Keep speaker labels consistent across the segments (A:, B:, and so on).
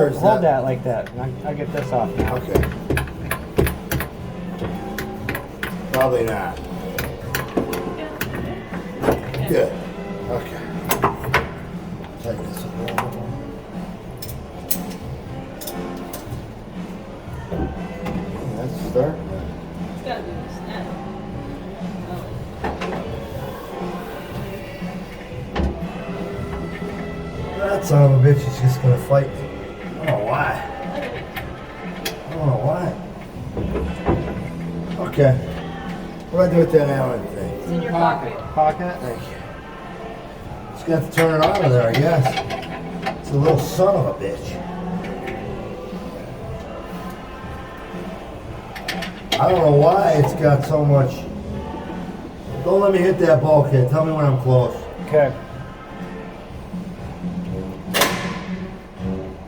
A: or is
B: hold that like that. I'll get this off now.
A: Okay. Probably not. Good. Okay. Take this a little more. That's the start.
C: It's gotta be the snap.
A: That son of a bitch is just gonna fight me. I don't know why. I don't know why. Okay. What do I do with that Allen thing?
C: It's in your pocket.
B: Pocket.
A: Thank you. Just got to turn it on of there, I guess. It's a little son of a bitch. I don't know why it's got so much. Don't let me hit that bulkhead. Tell me when I'm close.
B: Okay.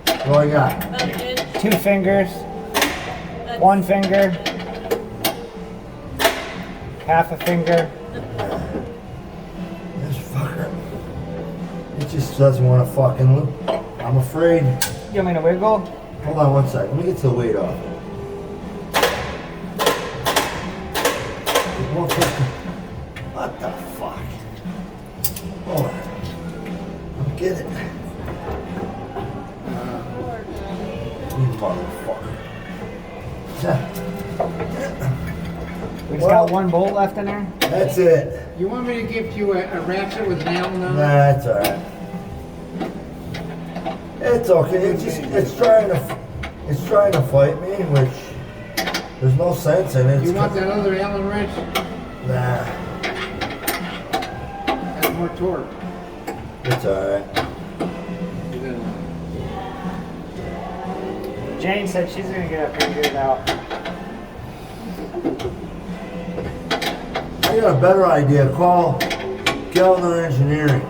A: What do I got?
C: About an inch.
B: 2 fingers.
C: That's
B: 1 finger. Half a finger.
A: This fucker. It just doesn't want to fucking look. I'm afraid.
B: You want me to wiggle?
A: Hold on one second. Let me get the weight off. What the fuck? Hold on. I'll get it. You motherfucker.
B: We just got 1 bolt left in there.
A: That's it.
D: You want me to give you a ratchet with an Allen on it?
A: That's alright. It's okay. It's trying to fight me, which there's no sense in it.
D: You want that other Allen wrench?
A: Nah,
D: Has more torque.
A: it's alright.
B: Jane said she's gonna get up here and get it out.
A: I got a better idea. Call Kellner Engineering.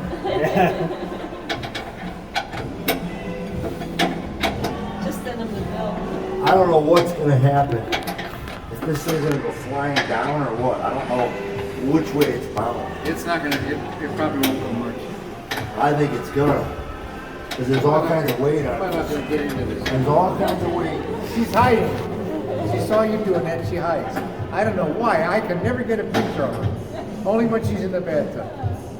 C: just send them the bill.
A: I don't know what's gonna happen. If this thing's gonna go flying down or what. I don't know which way it's bound.
D: It's not gonna, it probably won't go much.
A: I think it's gonna. Because there's all kinds of weight
D: I'm
A: on
D: not
A: it.
D: gonna get into this.
A: There's all kinds of weight.
D: She's hiding. She saw you doing that, she hides. I don't know why, I can never get a picture of her. Only when she's in the bathtub.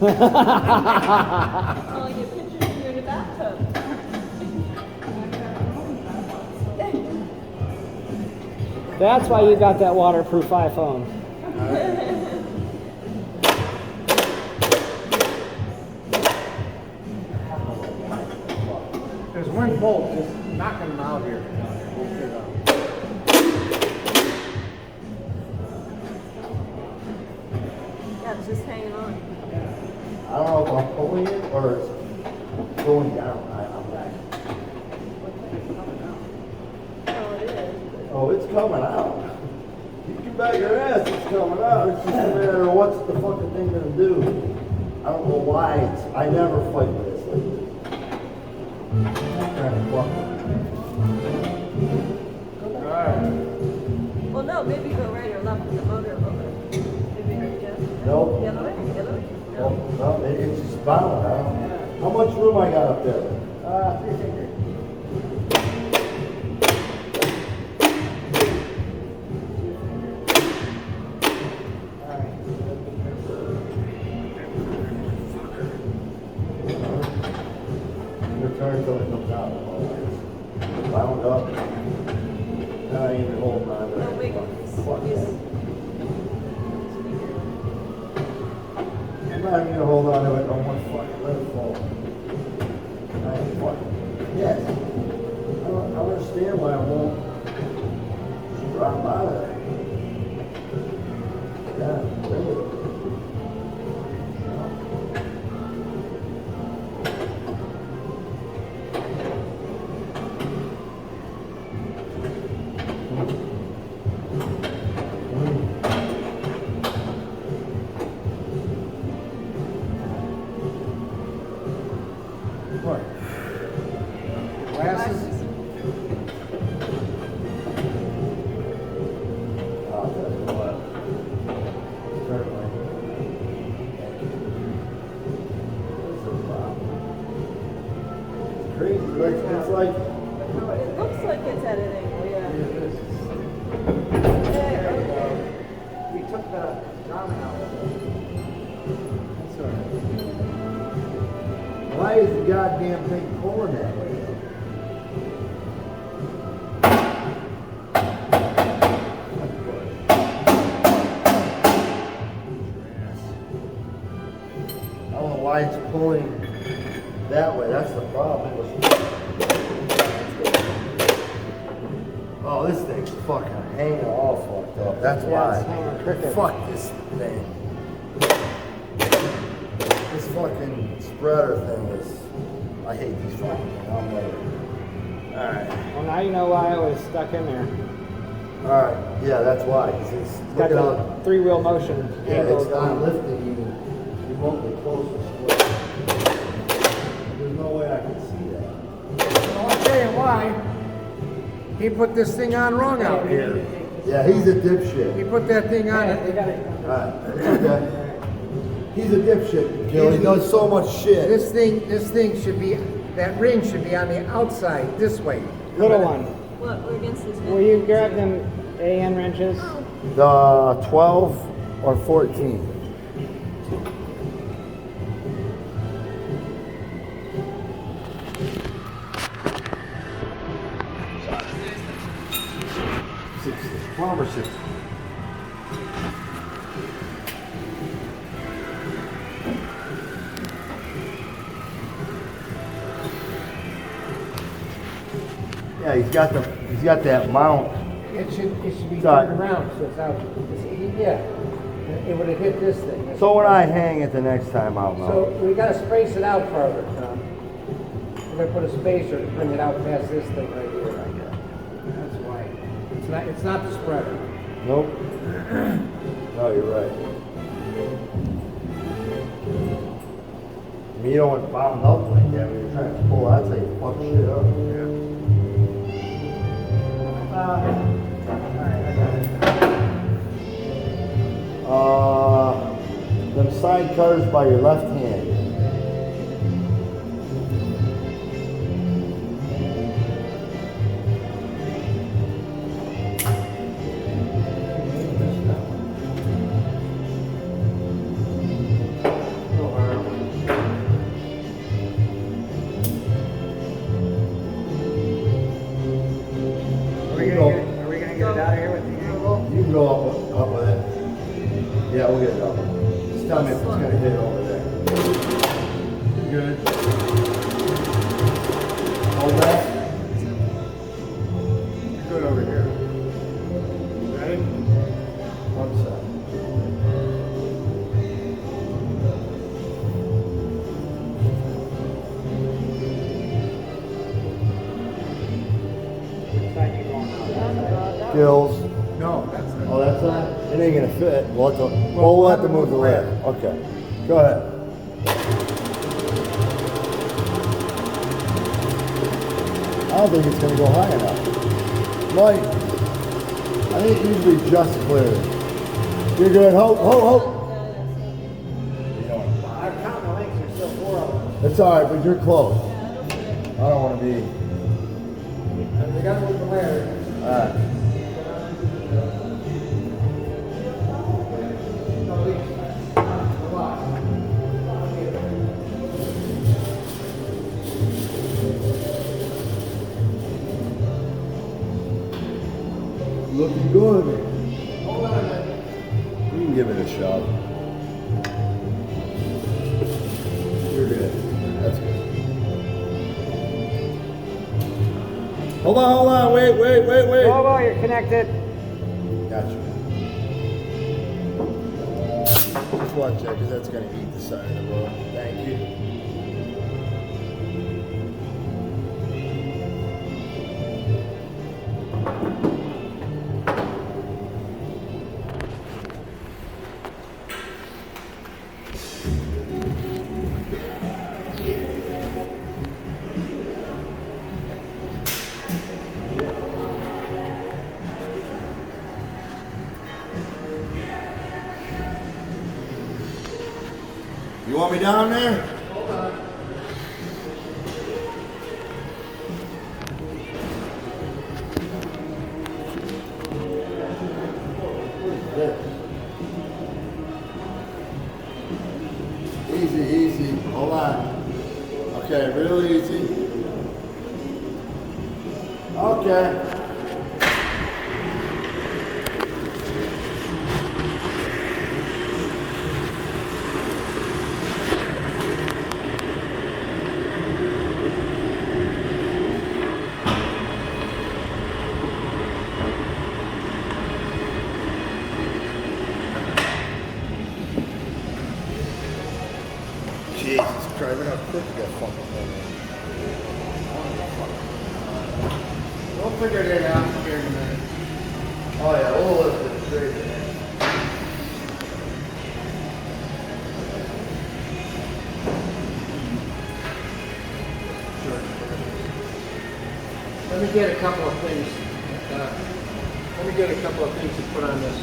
C: Oh, you get pictures of you in the bathtub.
B: That's why you got that waterproof iPhone.
D: There's 1 bolt, just knocking them out here.
C: Yeah, it's just hanging on.
A: I don't know if I'm pulling it or it's going down. I'm not.
C: Oh, it is.
A: Oh, it's coming out. You can bet your ass it's coming out. It's just a matter of what's the fucking thing gonna do. I don't know why it's. I never fight with this like this. I'm trying to fuck with it. Alright.
C: Well, no, maybe go right or left with the motor over. Maybe just.
A: Nope.
C: The other way? The other way?
A: No, no, it's just bound. I don't. How much room I got up there?
B: 3 fingers.
A: Turn until it comes out. Bound up. Not even holding on to
C: No,
A: it.
C: wait.
A: Fuck that. I'm not even gonna hold on to it no more. Fuck it. Let it fall. I ain't fucking. Yes. I don't understand why I won't drop out of there. Yeah, really.
D: What? Glasses?
A: I'll tell you what. Certainly. It's crazy. It's like goddamn thing pulling that way. I don't know why it's pulling that way. That's the problem. Oh, this thing's fucking hanging all fucked up. That's
B: Yeah, it's hanging
A: why.
B: crooked.
A: Fuck this thing. This fucking spreader thing is. I hate these fucking things. I'm like, alright.
B: Well, now you know why it was stuck in there.
A: Alright, yeah, that's why. 'Cause it's
B: It's got
A: look at
B: the
A: how.
B: three-wheel motion.
A: Yeah,
B: angle
A: it's not
B: going.
A: lifting even remotely close to split. There's no way I can see that.
D: Well, I'll tell you why. He put this thing on wrong out here.
A: Yeah, he's a
D: He
A: dipshit.
D: put that thing on.
B: Yeah, you got it.
A: Alright, it's okay. He's a dipshit, Gil. He does so much shit.
D: This thing should be, that ring should be on the outside, this way.
B: Little one.
C: What, we're against this
B: Will you grab them AN wrenches?
A: The 12 or 14? Six, 12 or 6? Yeah, he's got that mount.
D: It should be
A: Got it.
D: turned around, so it's out. Yeah, it would have hit this thing.
A: So when I hang it the next time out,
D: So we gotta space it out further, Tom. We're gonna put a spacer to bring it out past this thing right here. That's why. It's not the spreader.
A: Nope. No, you're right. I mean, you don't want it bound up like that when you're trying to pull. That's how you fuck shit up. Them side cutters by your left hand.
D: Are we gonna get it out of here with the angle?
A: You can go up with it. Yeah, we'll get it up. Just tell me if it's gonna hit over there. You good? Hold that.
D: You're good over here. Ready?
A: One sec.
B: Which side you going on?
A: Gills.
D: No, that's not.
A: Oh, that's not? It ain't gonna fit. We'll have to move the lid. Okay. Go ahead. I don't think it's gonna go high enough. Mike, I think it usually just clears. You're good. Hold.
B: I'm counting the links. There's still 4 of them.
A: It's alright, but you're close. I don't wanna be.
D: We gotta move the ladder.
A: Alright. Looking good.
D: Hold on a minute.
A: You can give it a shot. You're good. That's good. Hold on. Wait.
B: Whoa, you're connected.
A: Gotcha. Just watch that, because that's going to eat the side of the road. Thank you. You want me down there?
D: Hold on.
A: Easy. Hold on. Okay, real easy. Okay. Jesus Christ, look how quick that fucking thing is.
D: We'll figure it out here in a minute.
A: Oh yeah, we'll lift it straight in.
D: Let me get a couple of things. Let me get a couple of things to put on this.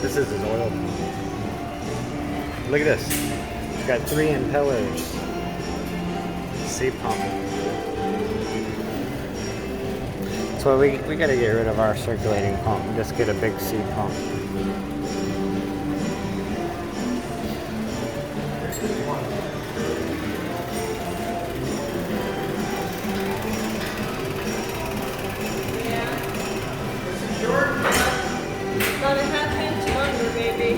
B: This is his oil pump. Look at this. It's got 3 impellers. Seat pump. So we gotta get rid of our circulating pump and just get a big seat pump.
C: About a half inch longer, maybe.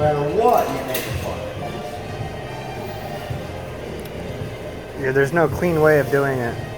A: matter what, you make a fucking mess.
B: Yeah, there's no clean way of doing it.